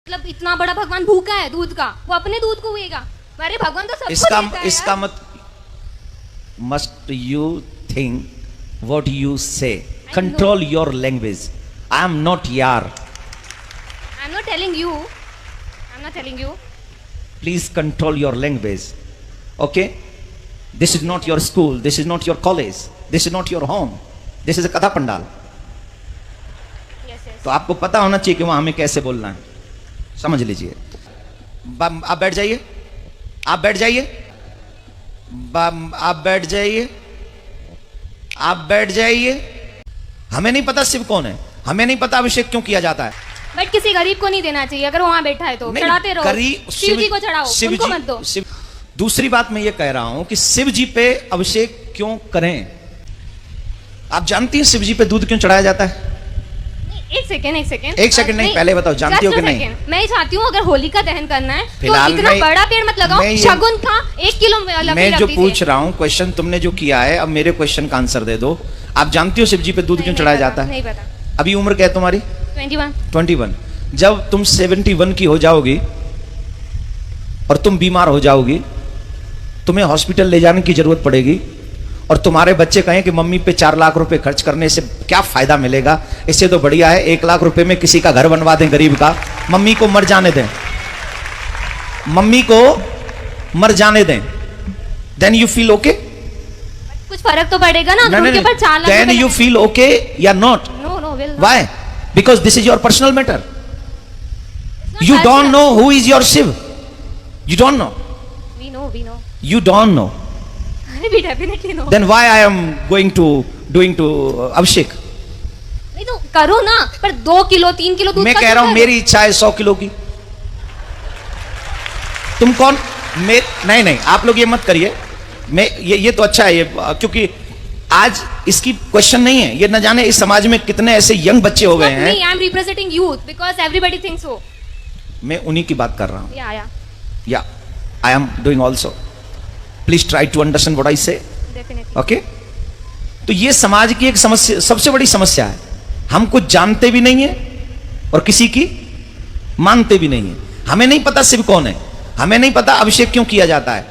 मतलब इतना बड़ा भगवान भूखा है दूध का, वो अपने दूध को पिएगा। अरे भगवान तो सबको देता है इसका यार। मत must you think what you say, control your language. I am not यार, I'm not telling you. I'm not telling you. please control your language. Okay, this is not your school, this is not your college, this is not your home, this is a कथा pandal. Yes, yes. तो आपको पता होना चाहिए कि वहां हमें कैसे बोलना है, समझ लीजिए। आप बैठ जाइए, आप बैठ जाइए, आप बैठ जाइए, आप बैठ जाइए। हमें नहीं पता शिव कौन है, हमें नहीं पता अभिषेक क्यों किया जाता है। बट किसी गरीब को नहीं देना चाहिए, अगर वहां बैठा है तो चढ़ाते रहो। शिव जी को चढ़ाओ, उनको मत दो। दूसरी बात मैं ये कह रहा हूं कि शिव जी पे अभिषेक क्यों करें। आप जानती हैं शिव जी पे दूध क्यों चढ़ाया जाता है? एक सेकंड नहीं, पहले बताओ जानती हो कि नहीं? मैं चाहती हूँ अगर होलिका दहन करना है तो फिलहाल इतना बड़ा पेड़ मत लगाओ, शगुन का 1 किलो मैं जो पूछ रहा हूँ क्वेश्चन तुमने जो किया है, अब मेरे क्वेश्चन का आंसर दे दो। आप जानती हो शिव जी पे दूध क्यों चढ़ाया जाता है? नहीं पता। अभी उम्र क्या है तुम्हारी? 21। जब तुम 71 की हो जाओगी और तुम बीमार हो जाओगी, तुम्हें हॉस्पिटल ले जाने की जरूरत पड़ेगी और तुम्हारे बच्चे कहें कि मम्मी पे 4 लाख रुपए खर्च करने से क्या फायदा मिलेगा, इससे तो बढ़िया है 1 लाख रुपए में किसी का घर बनवा दें गरीब का, मम्मी को मर जाने दें, मम्मी को मर जाने दें। Then you feel okay? कुछ फर्क तो पड़ेगा ना अगर उनके पास 4 lakh. Then you feel okay या not? No will. Why? Because this is your personal matter. You don't know who is your Shiv. You don't know. We know. You don't know. We definitely know. Then why I am doing to Abhishek? नहीं तो करो ना, पर 2 kilo 3 kilo दूध मैं का कह रहा हूं मेरी इच्छा है 100 किलो की। तुम कौन? नहीं, आप लोग ये मत करिए। मैं ये तो अच्छा है ये, क्योंकि आज इसकी क्वेश्चन नहीं है, ये न जाने इस समाज में कितने ऐसे यंग बच्चे हो गए हैं। I am representing youth because everybody thinks so. मैं उन्हीं की बात कर रहा हूं। Yeah. I am doing also. Please try to understand what I say. Definitely. Okay? तो ये समाज की एक समस्या, सबसे बड़ी समस्या है। हम कुछ जानते भी नहीं है और किसी की मानते भी नहीं है। हमें नहीं पता शिव कौन है, हमें नहीं पता अभिषेक क्यों किया जाता है।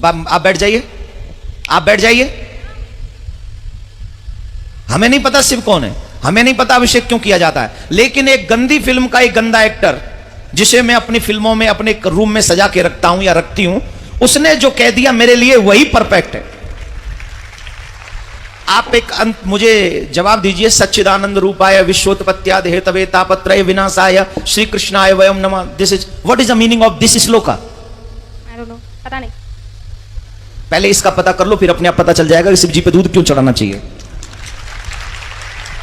आप बैठ जाइए, आप बैठ जाइए। हमें नहीं पता शिव कौन है, हमें नहीं पता अभिषेक क्यों किया जाता है। लेकिन एक गंदी फिल्म का एक गंदा एक्टर, जिसे मैं अपनी फिल्मों में अपने रूम में सजा के रखता हूं या रखती हूं, उसने जो कह दिया मेरे लिए वही परफेक्ट है। आप एक मुझे जवाब दीजिए। सच्चिदानंद रूपाय विश्वोत्पत्त्यादि हेतवे तापत्रय विनाशाय श्री कृष्णाय वयम नमः। This is what is the meaning of this shloka? I don't know. पता नहीं। पहले इसका पता कर लो, फिर अपने आप पता चल जाएगा कि शिव जी पे दूध क्यों चढ़ाना चाहिए।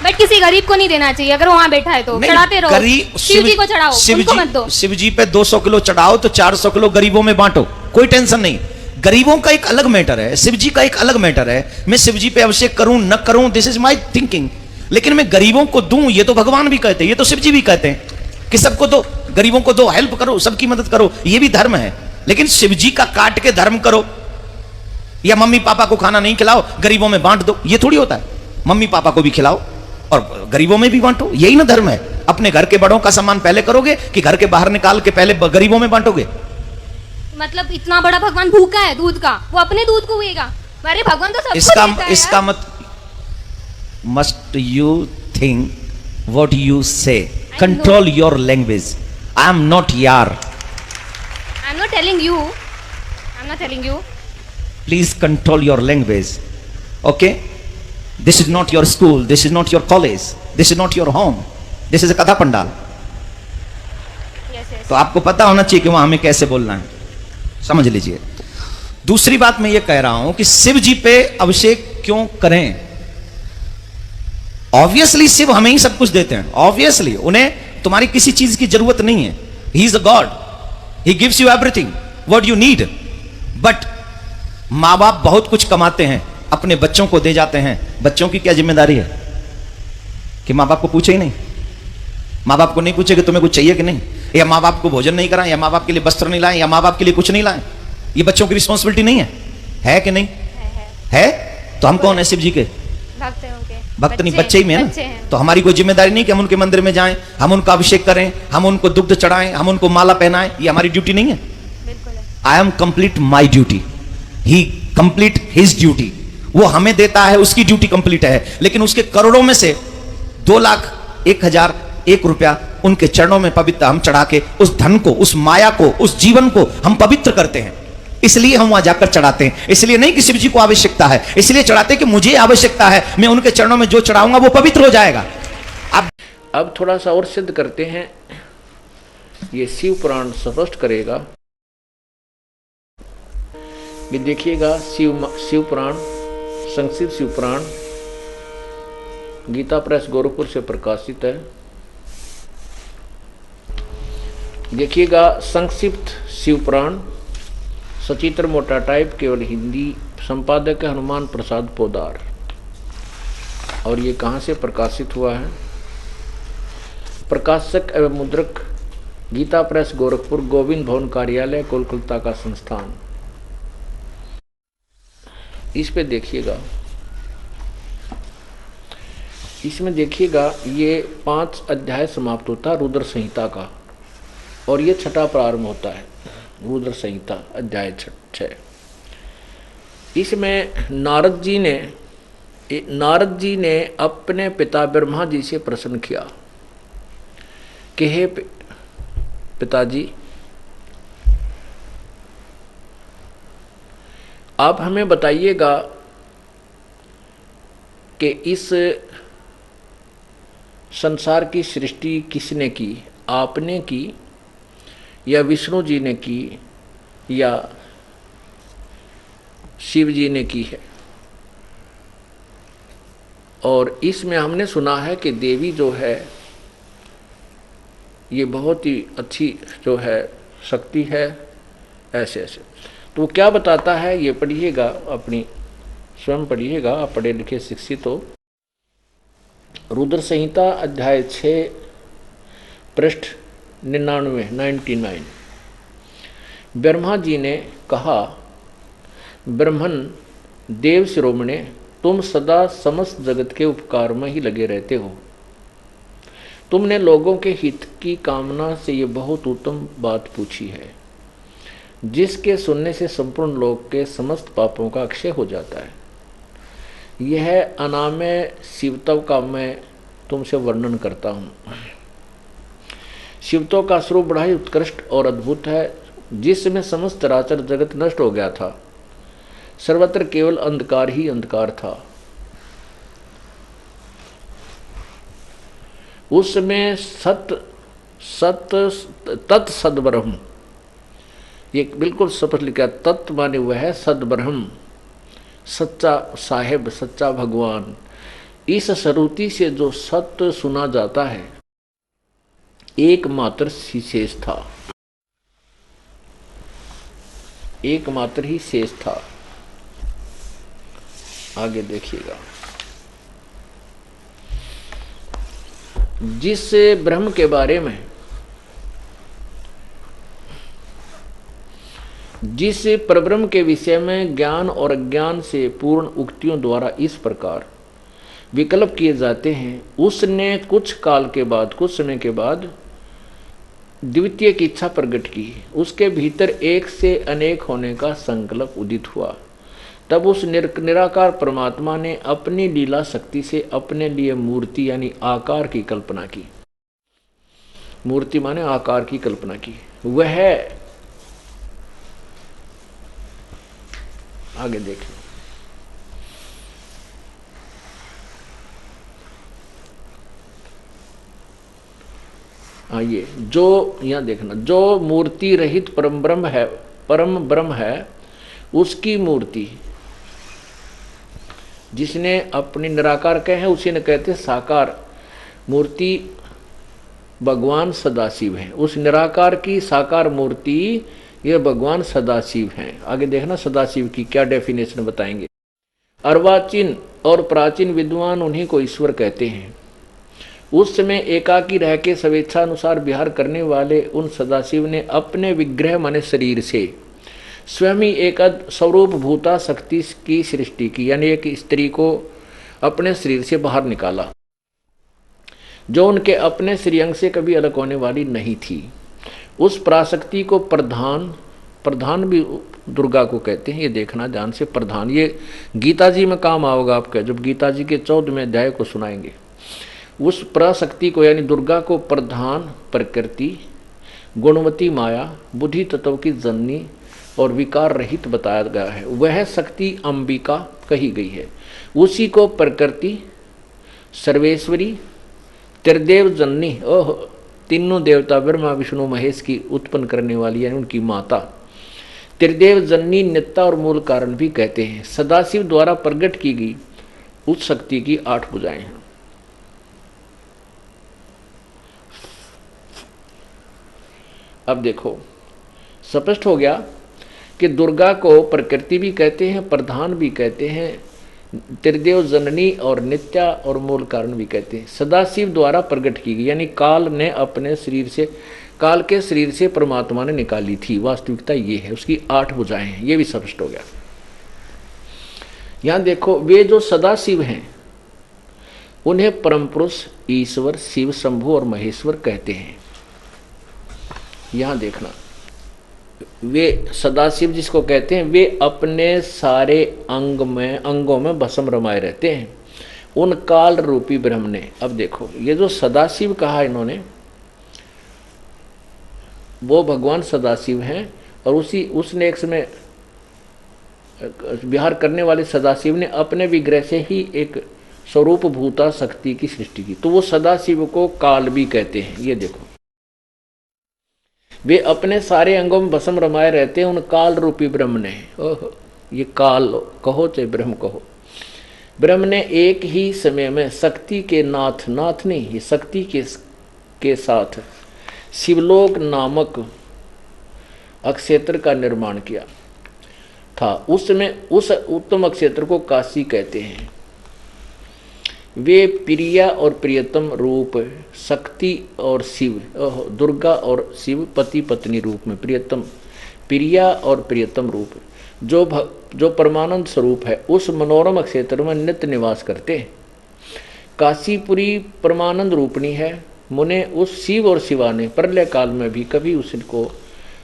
बट किसी गरीब को नहीं देना चाहिए, अगर वहां बैठा है तो चढ़ाते रहो। शिव जी को चढ़ाओ, उनको मत दो। शिव जी पे 200 किलो चढ़ाओ तो 400 किलो गरीबों में बांटो, कोई टेंशन नहीं। गरीबों का एक अलग मैटर है, शिव जी का एक अलग मैटर है। मैं शिव जी पे अभिषेक करूं न करूं, दिस इज माई थिंकिंग। लेकिन मैं गरीबों को दूं, ये तो भगवान भी कहते हैं, ये तो शिव जी भी कहते हैं कि सबको दो, गरीबों को दो, हेल्प करो, सबकी मदद करो, ये भी धर्म है। लेकिन शिव जी का काट के धर्म करो या मम्मी पापा को खाना नहीं खिलाओ, गरीबों में बांट दो, ये थोड़ी होता है। मम्मी पापा को भी खिलाओ और गरीबों में भी बांटो, यही ना धर्म है। अपने घर के बड़ों का सम्मान पहले करोगे कि घर के बाहर निकाल के पहले गरीबों में बांटोगे? मतलब इतना बड़ा भगवान भूखा है दूध का, वो अपने दूध को पिएगा। अरे भगवान तो सबको देता है इसका must you think what you say, control your language. I am not यार। I'm not telling you. Please control your language. Okay? This is not your school, this is not your college, this is not your home, this is a कथा pandal. Yes. तो आपको पता होना चाहिए कि वहां हमें कैसे बोलना है, समझ लीजिए। दूसरी बात मैं ये कह रहा हूं कि शिव जी पे अभिषेक क्यों करें। ऑब्वियसली शिव हमें ही सब कुछ देते हैं, ऑब्वियसली उन्हें तुम्हारी किसी चीज की जरूरत नहीं है। He is a God, he gives you everything what you need. But माँ बाप बहुत कुछ कमाते हैं, अपने बच्चों को दे जाते हैं। बच्चों की क्या जिम्मेदारी है कि माँ बाप को पूछे ही नहीं? माँ बाप को नहीं पूछे कि तुम्हें कुछ चाहिए कि नहीं, या माँ बाप को भोजन नहीं कराएं, या माँ बाप के लिए वस्त्र नहीं लाएं, या माँ बाप के लिए कुछ नहीं लाएं? ये बच्चों की रिस्पॉन्सिबिलिटी नहीं है कि नहीं? है। तो हम कौन है शिव जी के? भक्त हैं उनके। भक्त नहीं, बच्चे ही में है बच्चे ना। हैं। तो हमारी कोई जिम्मेदारी नहीं कि हम उनके मंदिर में जाएं, हम उनका अभिषेक करें, हम उनको दुग्ध चढ़ाएं, हम उनको माला पहनाएं, ये हमारी ड्यूटी नहीं है। बिल्कुल है। I am complete my duty, he complete his duty. वो हमें देता है, उसकी ड्यूटी कंप्लीट है, लेकिन उसके करोड़ों में से 2,01,001 रुपया उनके चरणों में पवित्र हम चढ़ा के उस धन को, उस माया को, उस जीवन को हम पवित्र करते हैं। इसलिए हम वहां जाकर चढ़ाते हैं। इसलिए नहीं कि शिव जी को आवश्यकता है, इसलिए चढ़ाते हैं कि मुझे आवश्यकता है, मैं उनके चरणों में जो चढ़ाऊंगा वो पवित्र हो जाएगा। अब थोड़ा सा और सिद्ध करते हैं, ये शिव पुराण स्पष्ट करेगा। ये देखिएगा, शिव पुराण, संक्षिप्त शिव पुराण गीता प्रेस गोरखपुर से प्रकाशित है। देखिएगा, संक्षिप्त शिव पुराण, सचित्र मोटा टाइप, केवल हिंदी, संपादक है हनुमान प्रसाद पोदार। और ये कहाँ से प्रकाशित हुआ है? प्रकाशक एवं मुद्रक गीता प्रेस गोरखपुर, गोविंद भवन कार्यालय, कोलकाता का संस्थान। इस पे देखिएगा, इसमें देखिएगा, ये 5 अध्याय समाप्त होता है रुद्र संहिता का, और ये 6ठा प्रारंभ होता है रुद्र संहिता अध्याय 6। इसमें नारद जी ने अपने पिता ब्रह्मा जी से प्रश्न किया कि हे पिताजी, आप हमें बताइएगा कि इस संसार की सृष्टि किसने की, आपने की या विष्णु जी ने की या शिव जी ने की है? और इसमें हमने सुना है कि देवी जो है ये बहुत ही अच्छी जो है शक्ति है, ऐसे ऐसे। तो वो क्या बताता है ये पढ़िएगा, अपनी स्वयं पढ़िएगा, आप पढ़े लिखे शिक्षित हो। रुद्र संहिता अध्याय 6 पृष्ठ 99। ब्रह्मा जी ने कहा, ब्रह्मन देव शिरोमणे, तुम सदा समस्त जगत के उपकार में ही लगे रहते हो। तुमने लोगों के हित की कामना से ये बहुत उत्तम बात पूछी है, जिसके सुनने से संपूर्ण लोक के समस्त पापों का अक्षय हो जाता है। यह अनामय शिवत्व का मैं तुमसे वर्णन करता हूँ। शिवत्व का स्वरूप बड़ा ही उत्कृष्ट और अद्भुत है, जिसमें समस्त चराचर जगत नष्ट हो गया था। सर्वत्र केवल अंधकार ही अंधकार था। उसमें तत् सद्ब्रह्म, ये बिल्कुल स्पष्ट लिखा, तत्व माने वह है सद्ब्रह्म, सच्चा साहेब, सच्चा भगवान। इस श्रुति से जो सत्य सुना जाता है एकमात्र ही शेष था, एकमात्र ही शेष था। आगे देखिएगा, जिस ब्रह्म के बारे में, जिस परब्रह्म के विषय में ज्ञान और अज्ञान से पूर्ण उक्तियों द्वारा इस प्रकार विकल्प किए जाते हैं, उसने कुछ काल के बाद, कुछ समय के बाद द्वितीय की इच्छा प्रकट की। उसके भीतर एक से अनेक होने का संकल्प उदित हुआ। तब उस निराकार परमात्मा ने अपनी लीला शक्ति से अपने लिए मूर्ति यानी आकार की कल्पना की। मूर्ति माने आकार की कल्पना की। वह आगे देखें, आइए, जो यहां देखना, जो मूर्ति रहित परम ब्रह्म है, उसकी मूर्ति जिसने अपनी निराकार कहे हैं, उसी ने कहते साकार मूर्ति भगवान सदाशिव है। उस निराकार की साकार मूर्ति ये भगवान सदाशिव हैं। आगे देखना सदाशिव की क्या डेफिनेशन बताएंगे। अर्वाचीन और प्राचीन विद्वान उन्हीं को ईश्वर कहते हैं। उस समय एकाकी रह के स्वेच्छानुसार विहार करने वाले उन सदाशिव ने अपने विग्रह माने शरीर से स्वयं ही एक स्वरूप भूता शक्ति की सृष्टि की, यानी एक स्त्री को अपने शरीर से बाहर निकाला, जो उनके अपने श्रीअंग से कभी अलग होने वाली नहीं थी। उस पराशक्ति को प्रधान भी दुर्गा को कहते हैं। ये देखना ध्यान से, प्रधान, ये गीता जी में काम आओगा आपका, जब गीता जी के 14वें अध्याय को सुनाएंगे। उस पराशक्ति को यानी दुर्गा को प्रधान, प्रकृति, गुणवती माया, बुद्धि तत्व की जननी और विकार रहित बताया गया है। वह शक्ति अंबिका कही गई है। उसी को प्रकृति, सर्वेश्वरी, त्रिदेव जननी, ओह, तीनों देवता ब्रह्मा विष्णु महेश की उत्पन्न करने वाली है, उनकी माता, त्रिदेव जननी, नित्ता और मूल कारण भी कहते हैं। सदाशिव द्वारा प्रकट की गई उस शक्ति की 8 भुजाएं हैं। अब देखो, स्पष्ट हो गया कि दुर्गा को प्रकृति भी कहते हैं, प्रधान भी कहते हैं, त्रिदेव जननी और नित्या और मूल कारण भी कहते हैं। सदाशिव द्वारा प्रकट की गई, यानी काल ने अपने शरीर से, काल के शरीर से परमात्मा ने निकाली थी। वास्तविकता ये है, उसकी 8 भुजाएं हैं, ये भी स्पष्ट हो गया। यहां देखो, वे जो सदाशिव हैं उन्हें परम पुरुष, ईश्वर, शिव, शंभु और महेश्वर कहते हैं। यहां देखना, वे सदाशिव जिसको कहते हैं, वे अपने सारे अंगों में भस्म रमाए रहते हैं उन काल रूपी ब्रह्म ने। अब देखो, ये जो सदाशिव कहा इन्होंने, वो भगवान सदाशिव हैं, और उसने एक समय विहार करने वाले सदाशिव ने अपने विग्रह से ही एक स्वरूप भूता शक्ति की सृष्टि की, तो वो सदाशिव को काल भी कहते हैं। ये देखो, वे अपने सारे अंगों में भस्म रमाए रहते हैं उन काल रूपी ब्रह्म ने। ओह, ये काल कहो चाहे ब्रह्म कहो, ब्रह्म ने एक ही समय में शक्ति के नाथ नहीं, ये शक्ति के साथ शिवलोक नामक अक्षेत्र का निर्माण किया था। उस समय उस उत्तम अक्षेत्र को काशी कहते हैं। वे प्रिया और प्रियतम रूप, शक्ति और शिव, दुर्गा और शिव पति पत्नी रूप में, प्रिया और प्रियतम रूप, जो परमानंद स्वरूप है, उस मनोरम क्षेत्र में नित्य निवास करते हैं। काशीपुरी परमानंद रूपणी है। मुने उस शिव और शिवा ने प्रलय काल में भी कभी उसको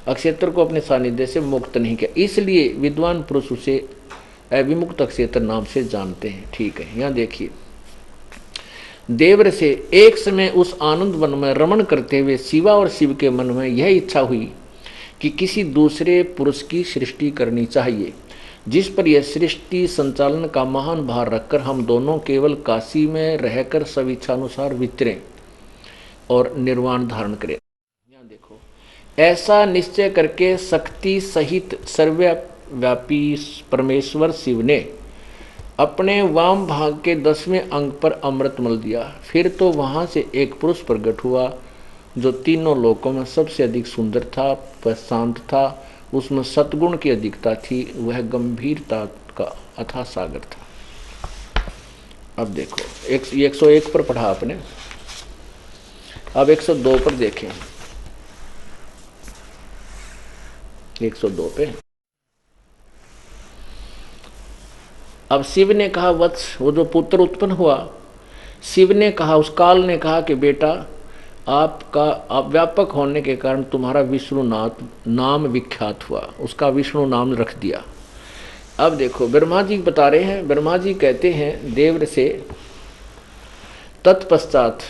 अक्षेत्र को अपने सानिध्य से मुक्त नहीं किया, इसलिए विद्वान पुरुष उसे अविमुक्त अक्षेत्र नाम से जानते हैं। ठीक है, यहाँ देखिए, देवर से एक समय उस आनंद वन में रमण करते हुए शिवा और शिव के मन में यह इच्छा हुई कि किसी दूसरे पुरुष की सृष्टि करनी चाहिए, जिस पर यह सृष्टि संचालन का महान भार रखकर हम दोनों केवल काशी में रहकर स्वेच्छानुसार विचरें और निर्वाण धारण करें। यहाँ देखो, ऐसा निश्चय करके शक्ति सहित सर्वव्यापी परमेश्वर शिव ने अपने वाम भाग के 10वें अंग पर अमृत मल दिया। फिर तो वहां से एक पुरुष प्रकट हुआ जो तीनों लोकों में सबसे अधिक सुंदर था, वह शांत था, उसमें सद्गुण की अधिकता थी, वह गंभीरता का अथाह सागर था। अब देखो, 101 पर पढ़ा आपने, अब 102 पर देखें। 102 पे अब शिव ने कहा, वत्स, वो जो पुत्र उत्पन्न हुआ, शिव ने कहा, उस काल ने कहा कि बेटा, आप व्यापक होने के कारण तुम्हारा विष्णुनाथ नाम विख्यात हुआ, उसका विष्णु नाम रख दिया। अब देखो, ब्रह्मा जी बता रहे हैं, ब्रह्मा जी कहते हैं देवर से, तत्पश्चात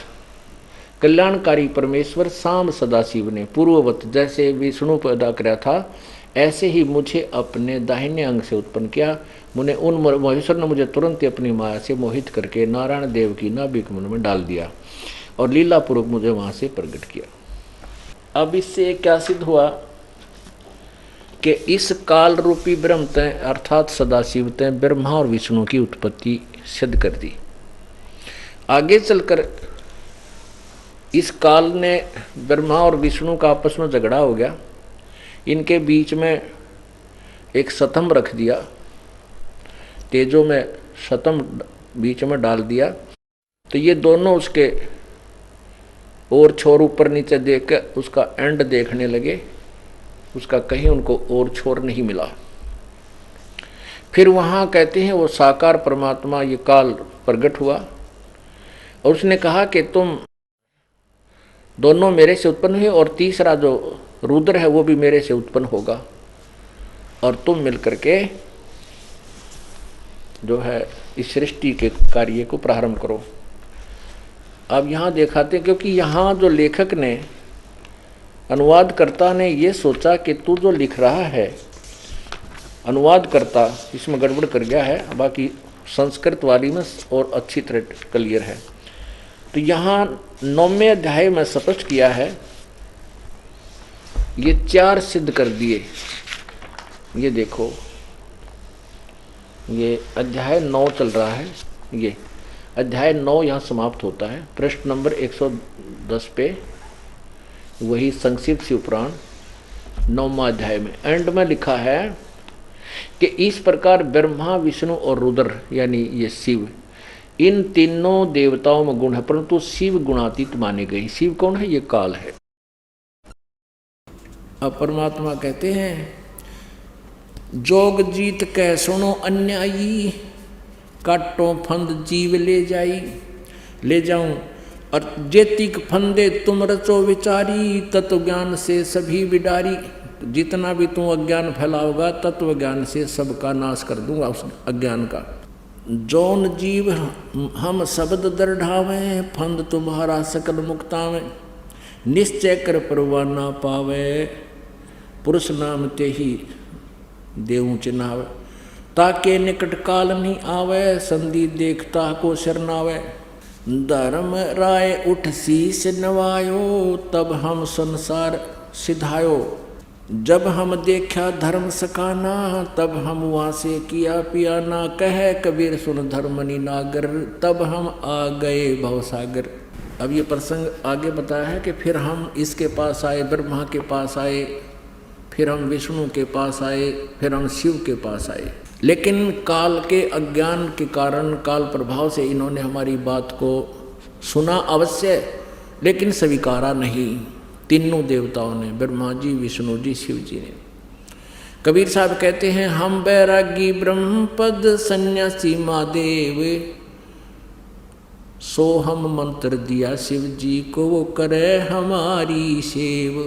कल्याणकारी परमेश्वर शाम सदाशिव ने पूर्ववत जैसे विष्णु पैदा किया था, ऐसे ही मुझे अपने दाहिने अंग से उत्पन्न किया। महेश्वर ने मुझे तुरंत ही अपनी माया से मोहित करके नारायण देव की नाभिक मन में डाल दिया और लीलापूर्वक मुझे वहां से प्रकट किया। अब इससे क्या सिद्ध हुआ कि इस काल रूपी ब्रह्म तय अर्थात सदाशिव तय ब्रह्मा और विष्णु की उत्पत्ति सिद्ध कर दी। आगे चलकर इस काल ने ब्रह्मा और विष्णु का आपस में झगड़ा हो गया, इनके बीच में एक सतम रख दिया, तेजो में सतम बीच में डाल दिया, तो ये दोनों उसके और छोर ऊपर नीचे देख कर उसका एंड देखने लगे, उसका कहीं उनको और छोर नहीं मिला। फिर वहाँ कहते हैं वो साकार परमात्मा, ये काल प्रकट हुआ और उसने कहा कि तुम दोनों मेरे से उत्पन्न हुए और तीसरा जो रुद्र है वो भी मेरे से उत्पन्न होगा और तुम मिलकर के जो है इस सृष्टि के कार्य को प्रारंभ करो। अब यहाँ दिखाते, क्योंकि यहाँ जो लेखक ने, अनुवादकर्ता ने ये सोचा कि तू जो लिख रहा है, अनुवादकर्ता इसमें गड़बड़ कर गया है, बाकी संस्कृत वाली में और अच्छी तरह क्लियर है। तो यहाँ 9वें अध्याय में स्पष्ट किया है, ये 4 सिद्ध कर दिए। ये देखो, ये अध्याय 9 चल रहा है, ये अध्याय 9 यहाँ समाप्त होता है। पृष्ठ नंबर 110 पे वही संक्षिप्त शिवपुराण 9वां अध्याय में एंड में लिखा है कि इस प्रकार ब्रह्मा, विष्णु और रुद्र यानी ये शिव, इन तीनों देवताओं में गुण है, परंतु शिव गुणातीत माने गए। शिव कौन है? ये काल है। अब परमात्मा कहते हैं, जोग जीत कह सुनो अन्यायी, काटो फंद जीव ले जाऊं और जेतिक फंदे तुम रचो विचारी, तत्व ज्ञान से सभी बिडारी। जितना भी तुम अज्ञान फैलाओगा तत्व ज्ञान से सबका नाश कर दूंगा, उस अज्ञान का। जौन जीव हम शब्द दृढ़ावे, फंद तुम्हारा सकल मुक्तावे, निश्चय कर परवाना पावे, पुरुष नाम ते ही देव चिन्हावे, ताके निकट काल नहीं आवे, संधि देखता को शरणावे। धर्म राय उठ शीस नवायो, तब हम संसार सिधायो, जब हम देखा धर्म सकाना, तब हम वहाँ से किया पियाना। कहे कबीर सुन धर्मनि नागर, तब हम आ गए भवसागर। अब ये प्रसंग आगे बताया है कि फिर हम इसके पास आए, ब्रह्मा के पास आए, फिर हम विष्णु के पास आए, फिर हम शिव के पास आए। लेकिन काल के अज्ञान के कारण, काल प्रभाव से इन्होंने हमारी बात को सुना अवश्य, लेकिन स्वीकारा नहीं। तीनों देवताओं ने, ब्रह्मा जी, विष्णु जी, शिव जी ने। कबीर साहब कहते हैं, हम बैरागी ब्रह्मपद सन्यासी महादेव, सो हम मंत्र दिया शिव जी को, वो करे हमारी सेव।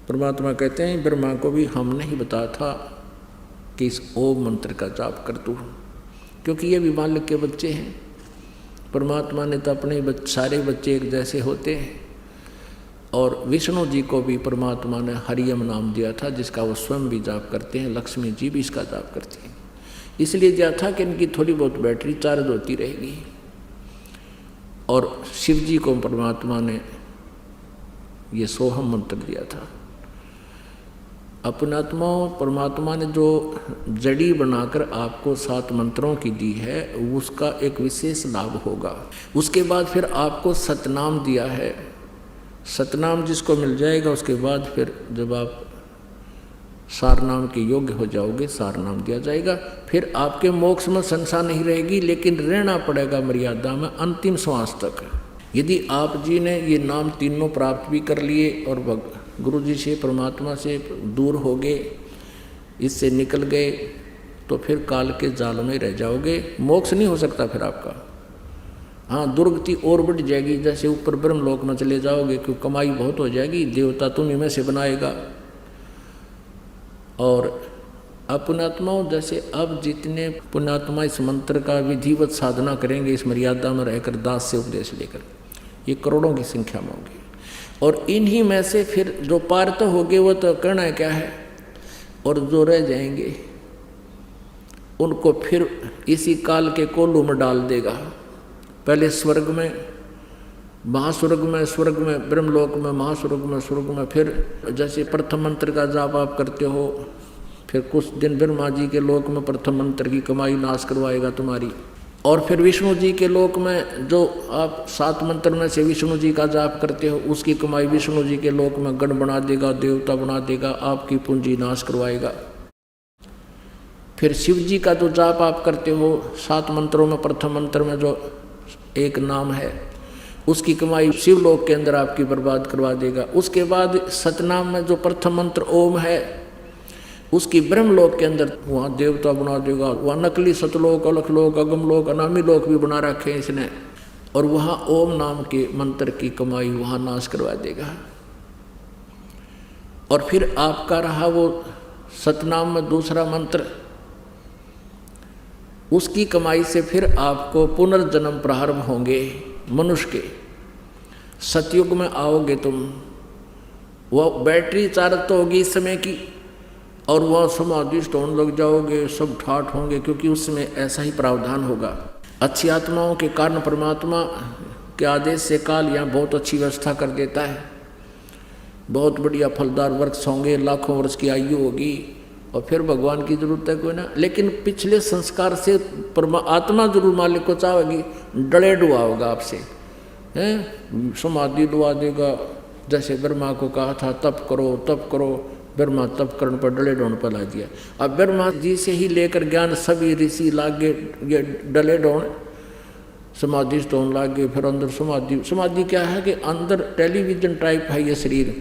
परमात्मा कहते हैं, ब्रह्मा को भी हमने ही बताया था कि इस ओम मंत्र का जाप कर तू, क्योंकि ये भी मालिक के बच्चे हैं। परमात्मा ने तो अपने सारे बच्चे एक जैसे होते हैं। और विष्णु जी को भी परमात्मा ने हरियम नाम दिया था, जिसका वो स्वयं भी जाप करते हैं। लक्ष्मी जी भी इसका जाप करती हैं। इसलिए दिया था कि इनकी थोड़ी बहुत बैटरी चार्ज होती रहेगी। और शिव जी को परमात्मा ने ये सोहम मंत्र दिया था। अपनात्मा परमात्मा ने जो जड़ी बनाकर आपको 7 मंत्रों की दी है, उसका एक विशेष लाभ होगा। उसके बाद फिर आपको सतनाम दिया है। सतनाम जिसको मिल जाएगा, उसके बाद फिर जब आप सारनाम के योग्य हो जाओगे, सारनाम दिया जाएगा। फिर आपके मोक्ष में संशय नहीं रहेगी, लेकिन रहना पड़ेगा मर्यादा में अंतिम श्वास तक। यदि आप जी ने ये नाम तीनों प्राप्त भी कर लिए और गुरु जी से, परमात्मा से दूर हो गए, इससे निकल गए, तो फिर काल के जाल में रह जाओगे। मोक्ष नहीं हो सकता फिर आपका। हाँ, दुर्गति और बढ़ जाएगी। जैसे ऊपर ब्रह्मलोक में चले जाओगे, क्योंकि कमाई बहुत हो जाएगी, देवता तुम्हीं में से बनाएगा। और अपुण्यात्माओं, जैसे अब जितने पुण्यात्मा इस मंत्र का विधिवत साधना करेंगे, इस मर्यादा में रहकर दास से उपदेश लेकर, ये करोड़ों की संख्या में होगी। और इन्हीं में से फिर जो पार तो होंगे, वो तो करना क्या है, और जो रह जाएंगे उनको फिर इसी काल के कोलू में डाल देगा। पहले स्वर्ग में, महास्वर्ग में, स्वर्ग में, ब्रह्मलोक में, महास्वर्ग में, स्वर्ग में। फिर जैसे प्रथम मंत्र का जाप आप करते हो, फिर कुछ दिन ब्रह्मा जी के लोक में प्रथम मंत्र की कमाई नाश करवाएगा तुम्हारी। और फिर विष्णु जी के लोक में जो आप 7 मंत्र में से विष्णु जी का जाप करते हो, उसकी कमाई विष्णु जी के लोक में गण बना देगा, देवता बना देगा, आपकी पूंजी नाश करवाएगा। फिर शिव जी का जो जाप आप करते हो 7 मंत्रों में, प्रथम मंत्र में जो एक नाम है, उसकी कमाई शिवलोक के अंदर आपकी बर्बाद करवा देगा। उसके बाद सतनाम में जो प्रथम मंत्र ओम है, उसकी ब्रह्मलोक के अंदर वहाँ देवता बना देगा, वहाँ नकली सतलोक, अलखलोक, अगमलोक, अनामी लोक भी बना रखे हैं इसने, और वहाँ ओम नाम के मंत्र की कमाई वहाँ नाश करवा देगा। और फिर आपका रहा वो सतनाम में दूसरा मंत्र, उसकी कमाई से फिर आपको पुनर्जन्म प्रारंभ होंगे मनुष्य के। सतयुग में आओगे तुम, वह बैटरी चार्ज तो होगी इस समय की, और वह समाधिष्ट होने लग जाओगे, सब ठाठ होंगे, क्योंकि उसमें ऐसा ही प्रावधान होगा। अच्छी आत्माओं के कारण परमात्मा के आदेश से काल यहाँ बहुत अच्छी व्यवस्था कर देता है। बहुत बढ़िया फलदार वृक्ष होंगे, लाखों वर्ष की आयु होगी, और फिर भगवान की जरूरत है कोई ना। लेकिन पिछले संस्कार से आत्मा जरूर मालिक को चाहेगी, डले डुआ होगा आपसे, हैं समाधि डुआ देगा। जैसे ब्रह्मा को कहा था तप करो तप करो, ब्रह्मा तप करने पर डले डोन पर ला दिया। अब ब्रह्मा जी से ही लेकर ज्ञान सभी ऋषि लागे, ये डले डोन समाधि स्टोन लागे। फिर अंदर समाधि क्या है कि अंदर टेलीविजन टाइप है ये शरीर।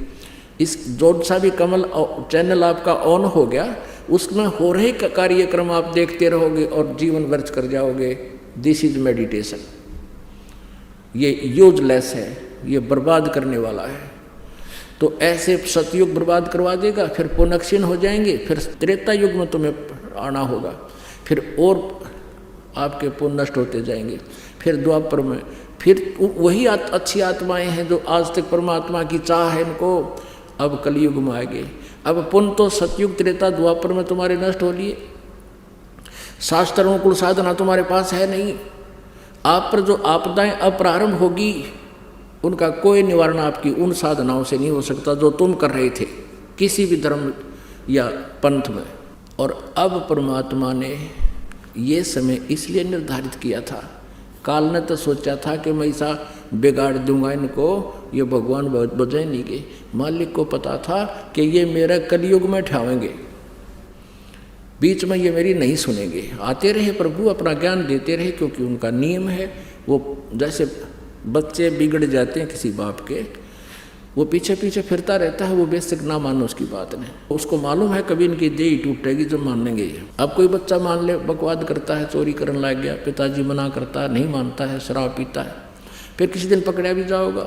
इस जो सा भी कमल चैनल आपका ऑन हो गया, उसमें हो रहे कार्यक्रम आप देखते रहोगे और जीवन व्यर्थ कर जाओगे। This is meditation. ये यूजलेस है, ये बर्बाद करने वाला है। तो ऐसे सतयुग बर्बाद करवा देगा, फिर पुनक्षीण हो जाएंगे, फिर त्रेता युग में तुम्हें आना होगा, फिर और आपके पुण्य नष्ट होते जाएंगे। फिर द्वापर में फिर वही अच्छी आत्माएं हैं जो आज तक परमात्मा की चाह है इनको, अब कलयुग में आएंगे। अब पुण्य तो सतयुग त्रेता द्वापर में तुम्हारे नष्ट हो लिए। शास्त्र अनुकूल साधना तुम्हारे पास है नहीं। आप पर जो आपदाएं अब प्रारंभ होगी, उनका कोई निवारण आपकी उन साधनाओं से नहीं हो सकता जो तुम कर रहे थे किसी भी धर्म या पंथ में। और अब परमात्मा ने ये समय इसलिए निर्धारित किया था। काल ने तो सोचा था कि मैं ऐसा बिगाड़ दूंगा इनको, ये भगवान बजाय नहीं गए। मालिक को पता था कि ये मेरा कलयुग में ठहावेंगे, बीच में ये मेरी नहीं सुनेंगे। आते रहे प्रभु, अपना ज्ञान देते रहे, क्योंकि उनका नियम है। वो जैसे बच्चे बिगड़ जाते हैं किसी बाप के, वो पीछे पीछे फिरता रहता है, वो बेशक ना मानो उसकी बात नहीं। उसको मालूम है कभी इनकी देह टूटेगी जब मानेंगे। अब कोई बच्चा मान ले, बकवाद करता है, चोरी करने लग गया, पिताजी मना करता है, नहीं मानता है, शराब पीता है, फिर किसी दिन पकड़ा भी जाओगा,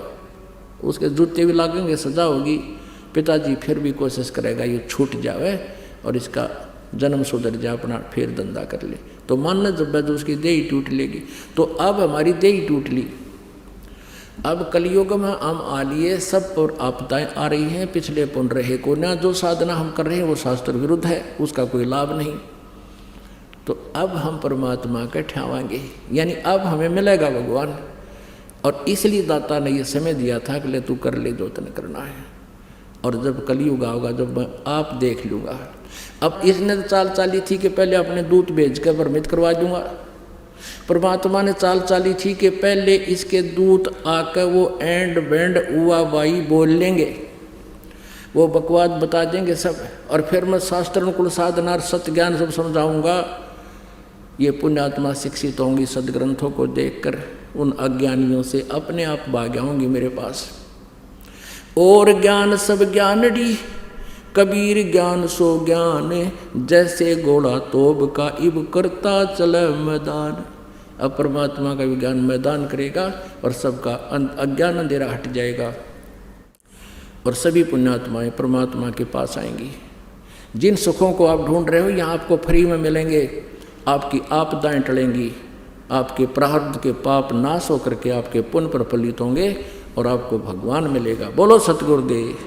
उसके जूते भी लागेंगे, सजा होगी, पिताजी फिर भी कोशिश करेगा ये छूट जावे और इसका जन्म सुधर जाए, अपना फिर धंधा कर ले। तो मानना जब उसकी देह टूट लेगी। तो अब हमारी देह टूट ली। अब कलयुग में हम आ लिए, सब पर आपदाएं आ रही हैं। पिछले पुण्य रहे को ना, जो साधना हम कर रहे हैं वो शास्त्र विरुद्ध है, उसका कोई लाभ नहीं। तो अब हम परमात्मा के ठहराएंगे, यानी अब हमें मिलेगा भगवान। और इसलिए दाता ने ये समय दिया था कि ले तू कर ले जो तने करना है। और जब कलयुग आओगा, जब मैं आप देख लूँगा। अब इसने तो चाल चाली थी कि पहले अपने दूत भेज कर भ्रमित करवा दूंगा। परमात्मा ने चाल चाली थी कि पहले इसके दूत आकर वो एंड बैंड उआ वाई बोल लेंगे, वो बकवाद बता देंगे सब, और फिर मैं शास्त्र अनुकूल साधना सत्य ज्ञान सब समझाऊंगा। ये पुण्यात्मा शिक्षित होंगी, सदग्रंथों को देखकर उन अज्ञानियों से अपने आप भाग आऊंगी मेरे पास। और ज्ञान सब ज्ञानड़ी, कबीर ज्ञान सो ज्ञान, जैसे घोड़ा तोब का इब करता चले मैदान। अब परमात्मा का विज्ञान मैदान करेगा और सबका अज्ञान अंधेरा हट जाएगा और सभी पुण्यात्माएं परमात्मा के पास आएंगी। जिन सुखों को आप ढूंढ रहे हो यहाँ आपको फ्री में मिलेंगे। आपकी आपदाएं टलेंगी, आपके प्रारब्ध के पाप नाश होकर के आपके पुण्य प्रफुल्लित होंगे और आपको भगवान मिलेगा। बोलो सतगुरुदेव।